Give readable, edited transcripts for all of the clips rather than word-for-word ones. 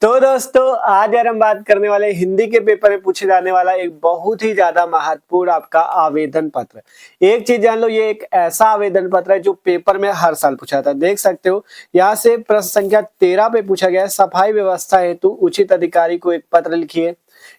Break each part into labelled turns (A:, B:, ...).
A: तो दोस्तों आज यार हम बात करने वाले हिंदी के पेपर में पूछे जाने वाला एक बहुत ही ज्यादा महत्वपूर्ण आपका आवेदन पत्र। एक चीज जान लो, ये एक ऐसा आवेदन पत्र है जो पेपर में हर साल पूछा जाता है। देख सकते हो यहाँ से प्रश्न संख्या 13 पे पूछा गया है, सफाई व्यवस्था हेतु उचित अधिकारी को एक पत्र लिखिए।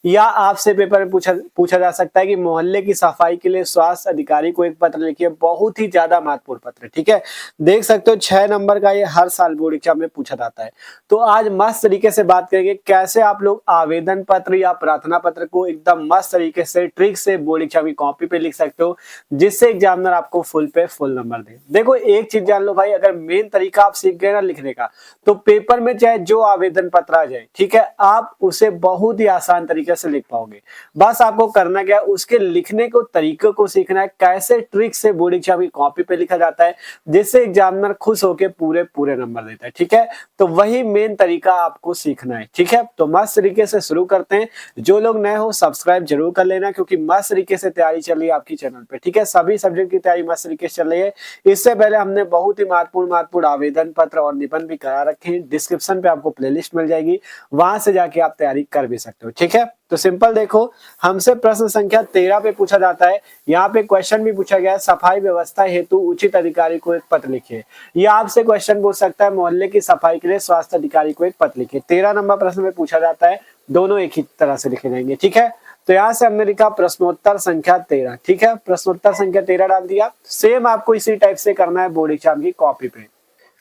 A: या आपसे पेपर में पूछा जा सकता है कि मोहल्ले की सफाई के लिए स्वास्थ्य अधिकारी को एक पत्र लिखिए। बहुत ही ज्यादा महत्वपूर्ण पत्र, ठीक है। देख सकते हो 6 नंबर का ये हर साल बोर्ड एग्जाम में पूछा जाता है। तो आज मस्त तरीके से बात करेंगे कैसे आप लोग आवेदन पत्र या प्रार्थना पत्र को एकदम मस्त तरीके से ट्रिक से बोर्ड एग्जाम की कॉपी पे लिख सकते हो, जिससे एग्जामिनर आपको फुल पे फुल नंबर दे। देखो एक चीज जान लो भाई, अगर मेन तरीका आप सीख गए ना लिखने का, तो पेपर में चाहे जो आवेदन पत्र आ जाए, ठीक है, आप उसे बहुत ही आसान तरीके से लिख पाओगे। बस आपको करना क्या है, उसके लिखने को तरीके को सीखना है, कैसे ट्रिक से बोर्ड एग्जाम की कॉपी पे लिखा जाता है, जिससे एग्जामिनर खुश होकर पूरे पूरे नंबर देता है, ठीक है। तो वही मेन तरीका आपको सीखना है, ठीक है। तो मस्त तरीके से शुरू करते हैं। जो लोग नए हो सब्सक्राइब जरूर कर लेना, क्योंकि मस्त तरीके से तैयारी चल रही है आपकी चैनल पे, ठीक है। सभी सब्जेक्ट की तैयारी मस्त तरीके से चल रही है। इससे पहले हमने बहुत ही महत्वपूर्ण आवेदन पत्र और निबंध भी करा रखे हैं। डिस्क्रिप्शन पे आपको प्लेलिस्ट मिल जाएगी, वहां से जाके आप तैयारी कर भी सकते हो, ठीक है। तो सिंपल देखो, हमसे प्रश्न संख्या 13 पे पूछा जाता है। यहाँ पे क्वेश्चन भी पूछा गया है, सफाई व्यवस्था हेतु उचित अधिकारी को एक पत्र लिखिए। ये आपसे क्वेश्चन पूछ सकता है, मोहल्ले की सफाई के लिए स्वास्थ्य अधिकारी को एक पत्र लिखिए। 13 नंबर प्रश्न में पूछा जाता है, दोनों एक ही तरह से लिखे जाएंगे, ठीक है। तो यहाँ से हमने लिखा प्रश्नोत्तर संख्या 13, ठीक है। प्रश्नोत्तर संख्या 13 डाल दिया। सेम आपको इसी टाइप से करना है बोर्ड एग्जाम की कॉपी पे,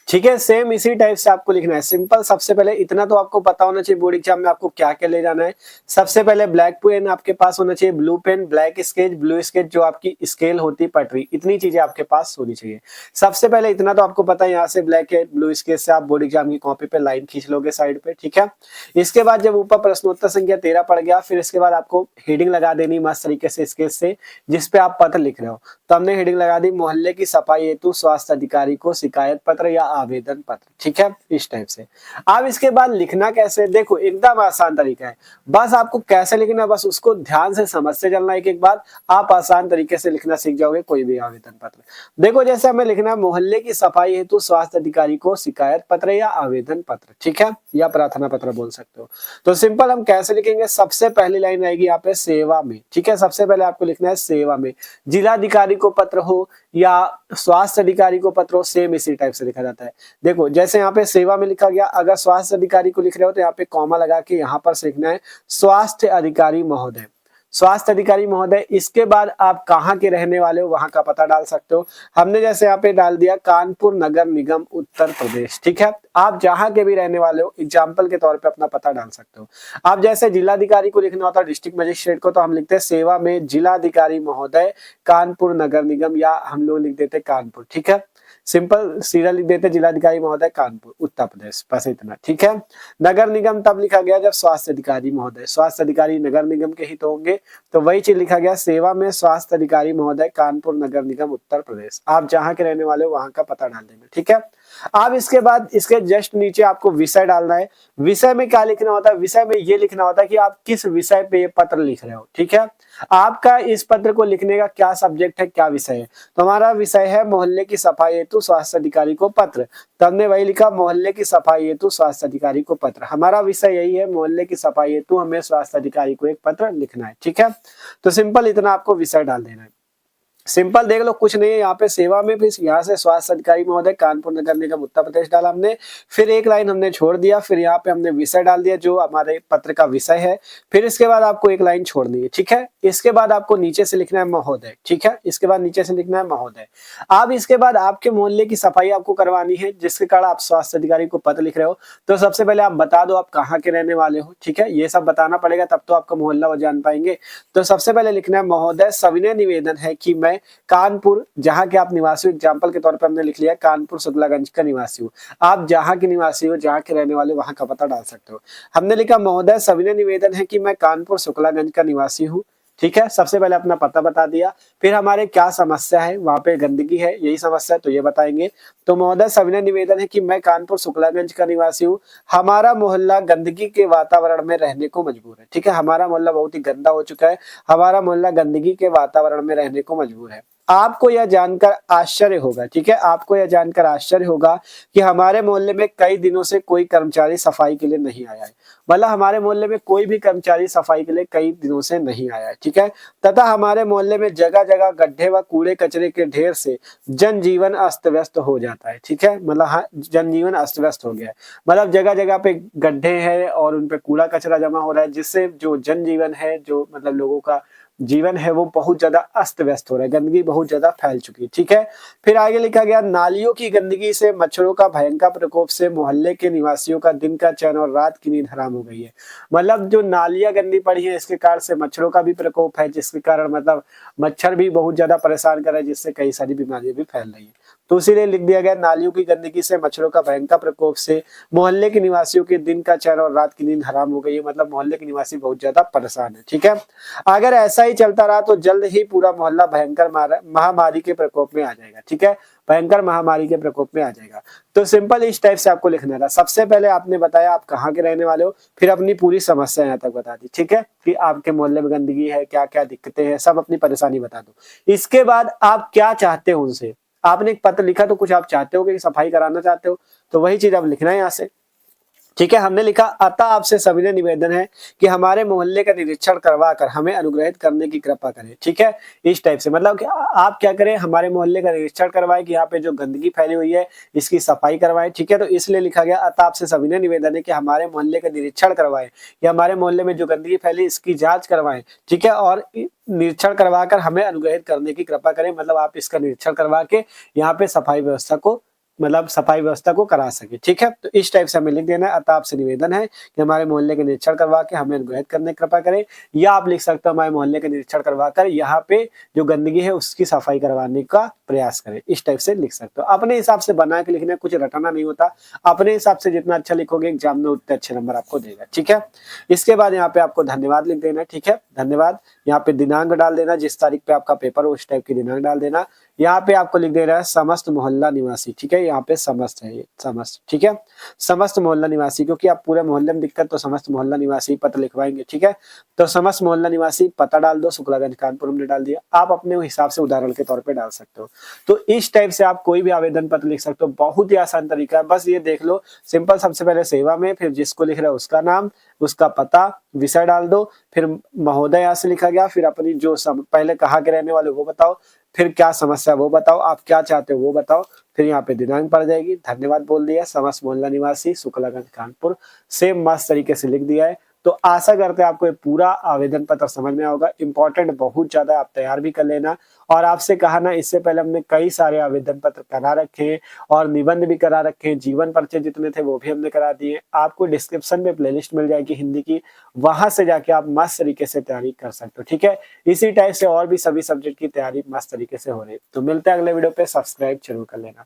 A: ठीक है। सेम इसी टाइप से आपको लिखना है। सिंपल, सबसे पहले इतना तो आपको पता होना चाहिए बोर्ड एग्जाम में आपको क्या क्या ले जाना है। सबसे पहले ब्लैक पेन आपके पास होना चाहिए, blue pen, black sketch, blue sketch, जो आपकी स्केल होती है पटरी, इतनी चीजें आपके पास होनी चाहिए। सबसे पहले इतना तो आपको पता है, यहाँ से ब्लैक है, ब्लू स्केच से आप बोर्ड एग्जाम की कॉपी पे लाइन खींच लोगे साइड पे, ठीक है। इसके बाद जब ऊपर प्रश्नोत्तर संख्या 13 पड़ गया, फिर इसके बाद आपको हेडिंग लगा देनी मस्त तरीके से स्केच से, जिसपे आप पत्र लिख रहे हो। तो हमने हेडिंग लगा दी, मोहल्ले की सफाई हेतु स्वास्थ्य अधिकारी को शिकायत पत्र या आवेदन पत्र, ठीक है, इस टाइप से। अब इसके बाद लिखना कैसे, देखो एकदम आसान तरीका है। बस आपको कैसे लिखना, बस उसको ध्यान से समझते चलना। एक एक बार आप आसान तरीके से लिखना सीख जाओगे कोई भी आवेदन पत्र। देखो जैसे हमें लिखना है, मोहल्ले की सफाई हेतु स्वास्थ्य अधिकारी को शिकायत पत्र या आवेदन पत्र, ठीक है, या प्रार्थना पत्र बोल सकते हो। तो सिंपल हम कैसे लिखेंगे, सबसे पहली लाइन आएगी यहाँ पे सेवा में, ठीक है। सबसे पहले आपको लिखना है सेवा में। जिलाधिकारी को पत्र हो या स्वास्थ्य अधिकारी को पत्र हो, सेम इसी टाइप से लिखा जाता है। देखो जैसे यहाँ पे सेवा में लिखा गया, अगर स्वास्थ्य अधिकारी को लिख रहे हो तो यहाँ पे कॉमा लगा के यहाँ पर लिखना है स्वास्थ्य अधिकारी महोदय, स्वास्थ्य अधिकारी महोदय। इसके बाद आप कहाँ के रहने वाले हो वहां का पता डाल सकते हो। हमने जैसे यहाँ पे डाल दिया कानपुर नगर निगम उत्तर प्रदेश, ठीक है। आप जहां के भी रहने वाले हो एग्जाम्पल के तौर पे अपना पता डाल सकते हो। आप जैसे जिलाधिकारी को लिखना होता है, डिस्ट्रिक्ट मजिस्ट्रेट को, तो हम लिखते हैं सेवा में जिलाधिकारी महोदय कानपुर नगर निगम, या हम लोग लिख देते कानपुर, ठीक है। सिंपल सीधा लिख देते जिलाधिकारी महोदय कानपुर उत्तर प्रदेश, बस इतना, ठीक है। नगर निगम तब लिखा गया जब स्वास्थ्य अधिकारी महोदय, स्वास्थ्य अधिकारी नगर निगम के ही तो होंगे, तो वही चीज लिखा गया सेवा में स्वास्थ्य अधिकारी महोदय कानपुर नगर निगम उत्तर प्रदेश। आप जहां के रहने वाले हो वहां का पता डाल देंगे, ठीक है। अब इसके बाद इसके जस्ट नीचे आपको विषय डालना है। विषय में क्या लिखना होता है, विषय में ये लिखना होता है कि आप किस विषय पे ये पत्र लिख रहे हो, ठीक है। आपका इस पत्र को लिखने का क्या सब्जेक्ट है, क्या विषय है। तो हमारा विषय है मोहल्ले की सफाई हेतु स्वास्थ्य अधिकारी को पत्र, तो हमने वही लिखा मोहल्ले की सफाई हेतु स्वास्थ्य अधिकारी को पत्र। हमारा विषय यही है, मोहल्ले की सफाई हेतु हमें स्वास्थ्य अधिकारी को एक पत्र लिखना है, ठीक है। तो सिंपल इतना आपको विषय डाल देना है। सिंपल देख लो, कुछ नहीं है यहाँ पे सेवा में, फिर यहाँ से स्वास्थ्य अधिकारी महोदय कानपुर नगर निगम उत्तर प्रदेश डाला हमने, फिर एक लाइन हमने छोड़ दिया, फिर यहाँ पे हमने विषय डाल दिया जो हमारे पत्र का विषय है, फिर इसके बाद आपको एक लाइन छोड़नी है, ठीक है। इसके बाद आपको नीचे से लिखना है महोदय, ठीक है। इसके बाद नीचे से लिखना है महोदय। अब इसके बाद आपके मोहल्ले की सफाई आपको करवानी है, जिसके कारण आप स्वास्थ्य अधिकारी को पत्र लिख रहे हो। तो सबसे पहले आप बता दो आप कहाँ के रहने वाले हो, ठीक है। ये सब बताना पड़ेगा, तब तो आपका मोहल्ला वो जान पाएंगे। तो सबसे पहले लिखना है महोदय, सविनय निवेदन है कि मैं कानपुर, जहां के आप निवासी हो, एग्जाम्पल के तौर पर हमने लिख लिया कानपुर शुक्लागंज का निवासी हूँ। आप जहां के निवासी हो, जहां के रहने वाले, वहां का पता डाल सकते हो। हमने लिखा महोदय सविनय निवेदन है कि मैं कानपुर शुक्लागंज का निवासी हूँ, ठीक है। सबसे पहले अपना पता बता दिया, फिर हमारे क्या समस्या है, वहां पे गंदगी है यही समस्या है, तो ये बताएंगे। तो महोदय सविनय निवेदन है कि मैं कानपुर शुक्लागंज का निवासी हूँ, हमारा मोहल्ला गंदगी के वातावरण में रहने को मजबूर है, ठीक है। हमारा मोहल्ला बहुत ही गंदा हो चुका है, हमारा मोहल्ला गंदगी के वातावरण में रहने को मजबूर है। आपको यह जानकर आश्चर्य होगा, ठीक है, आपको यह जानकर आश्चर्य होगा कि हमारे मोहल्ले में कई दिनों से कोई कर्मचारी सफाई के लिए नहीं आया है। मतलब हमारे मोहल्ले में कोई भी कर्मचारी सफाई के लिए कई दिनों से नहीं आया है, ठीक है। तथा हमारे मोहल्ले में जगह जगह गड्ढे व कूड़े कचरे के ढेर से जनजीवन अस्त व्यस्त हो जाता है, ठीक है। मतलब हाँ, जनजीवन अस्त व्यस्त हो गया है। मतलब जगह जगह पे गड्ढे हैं और उन पे कूड़ा कचरा जमा हो रहा है, जिससे जो जनजीवन है, जो मतलब लोगों का जीवन है, वो बहुत ज्यादा अस्त व्यस्त हो रहा है, गंदगी बहुत ज्यादा फैल चुकी है, ठीक है। फिर आगे लिखा गया, नालियों की गंदगी से मच्छरों का भयंकर प्रकोप से मोहल्ले के निवासियों का दिन का चैन और रात की नींद हराम हो गई है। मतलब जो नालियां गंदी पड़ी है, इसके कारण से मच्छरों का भी प्रकोप है, जिसके कारण मतलब मच्छर भी बहुत ज्यादा परेशान कर रहा है, जिससे कई सारी बीमारियां भी फैल रही है। तो इसीलिए लिख दिया गया, नालियों की गंदगी से मच्छरों का भयंकर प्रकोप से मोहल्ले के निवासियों के दिन का चैन और रात की नींद हराम हो गई है। मतलब मोहल्ले के निवासी बहुत ज्यादा परेशान है, ठीक है। अगर ऐसा ही चलता रहा तो जल्द ही पूरा मोहल्ला भयंकर महामारी के प्रकोप में आ जाएगा, ठीक है। भयंकर महामारी के प्रकोप में आ जाएगा। तो सिंपल इस टाइप से आपको लिखना था। सबसे पहले आपने बताया आप कहाँ के रहने वाले हो, फिर अपनी पूरी समस्या यहाँ तक बता दी, ठीक है, कि आपके मोहल्ले में गंदगी है, क्या क्या दिक्कतें हैं, सब अपनी परेशानी बता दो। इसके बाद आप क्या चाहते हो उनसे। आपने एक पत्र लिखा तो कुछ आप चाहते हो कि सफाई कराना चाहते हो, तो वही चीज आप लिखना है यहाँ से, ठीक है। हमने लिखा, अतः आपसे सविनय निवेदन है कि हमारे मोहल्ले का निरीक्षण करवाकर हमें अनुग्रहित करने की कृपा करें, ठीक है। इस टाइप से मतलब कि आप क्या करें, हमारे मोहल्ले का निरीक्षण करवाएं कि यहाँ पे जो गंदगी फैली हुई है इसकी सफाई करवाएं, ठीक है। तो इसलिए लिखा गया, अतः आपसे सविनय निवेदन है कि हमारे मोहल्ले का निरीक्षण करवाएं या हमारे मोहल्ले में जो गंदगी फैली इसकी जांच करवाएं, ठीक है, और निरीक्षण करवाकर हमें अनुग्रहित करने की कृपा करें। मतलब आप इसका निरीक्षण करवा के यहाँ पे सफाई व्यवस्था को मतलब सफाई व्यवस्था को करा सके, ठीक है। तो इस टाइप से हमें लिख देना है, अतः आपसे निवेदन है कि हमारे मोहल्ले के निरीक्षण करवा के हमें अनुग्रहित करने की कृपा करें। या आप लिख सकते हो, हमारे मोहल्ले के निरीक्षण करवाकर यहाँ पे जो गंदगी है उसकी सफाई करवाने का प्रयास करें। इस टाइप से लिख सकते हो। अपने हिसाब से बना के लिखना, कुछ रटाना नहीं होता। अपने हिसाब से जितना अच्छा लिखोगे एग्जाम में उतने अच्छे नंबर आपको देगा, ठीक है। इसके बाद यहाँ पे आपको धन्यवाद लिख देना, ठीक है, धन्यवाद। यहाँ पे दिनांक डाल देना, जिस तारीख पे आपका पेपर हो उस टाइप की दिनांक डाल देना। यहाँ पे आपको लिख देना है समस्त मोहल्ला निवासी, ठीक है। यहाँ पे समस्त है, ये समस्त, ठीक है, समस्त मोहल्ला निवासी, क्योंकि आप पूरे मोहल्ले में दिक्कत तो समस्त मोहल्ला निवासी पत्र लिखवाएंगे, ठीक है। तो समस्त मोहल्ला निवासी पता डाल दो, शुक्लागंज कानपुर हमने डाल दिया। आप अपने हिसाब से उदाहरण के तौर पे डाल सकते हो। तो इस टाइप से आप कोई भी आवेदन पत्र लिख सकते हो। बहुत ही आसान तरीका है, बस ये देख लो सिंपल। सबसे पहले सेवा में, फिर जिसको लिख रहे हो उसका नाम, उसका पता, विषय डाल दो, फिर महोदय यहाँ से लिखा गया, फिर अपनी जो पहले कहाँ के रहने वाले वो बताओ, फिर क्या समस्या वो बताओ, आप क्या चाहते हो वो बताओ, फिर यहाँ पे दिनांक पड़ जाएगी, धन्यवाद बोल दिया, समस्त मोहल्ला निवासी शुक्लागंज कानपुर, सेम मस्त तरीके से लिख दिया है। तो आशा करते हैं आपको ये पूरा आवेदन पत्र समझ में होगा। इंपॉर्टेंट बहुत ज्यादा, आप तैयार भी कर लेना। और आपसे कहा ना, इससे पहले हमने कई सारे आवेदन पत्र करा रखे हैं और निबंध भी करा रखे हैं, जीवन परिचय जितने थे वो भी हमने करा दिए। आपको डिस्क्रिप्शन में प्लेलिस्ट मिल जाएगी हिंदी की, वहां से जाके आप मस्त तरीके से तैयारी कर सकते हो, ठीक है। इसी टाइप से और भी सभी सब्जेक्ट की तैयारी मस्त तरीके से हो रही है। तो मिलते हैं अगले वीडियो पे, सब्सक्राइब जरूर कर लेना।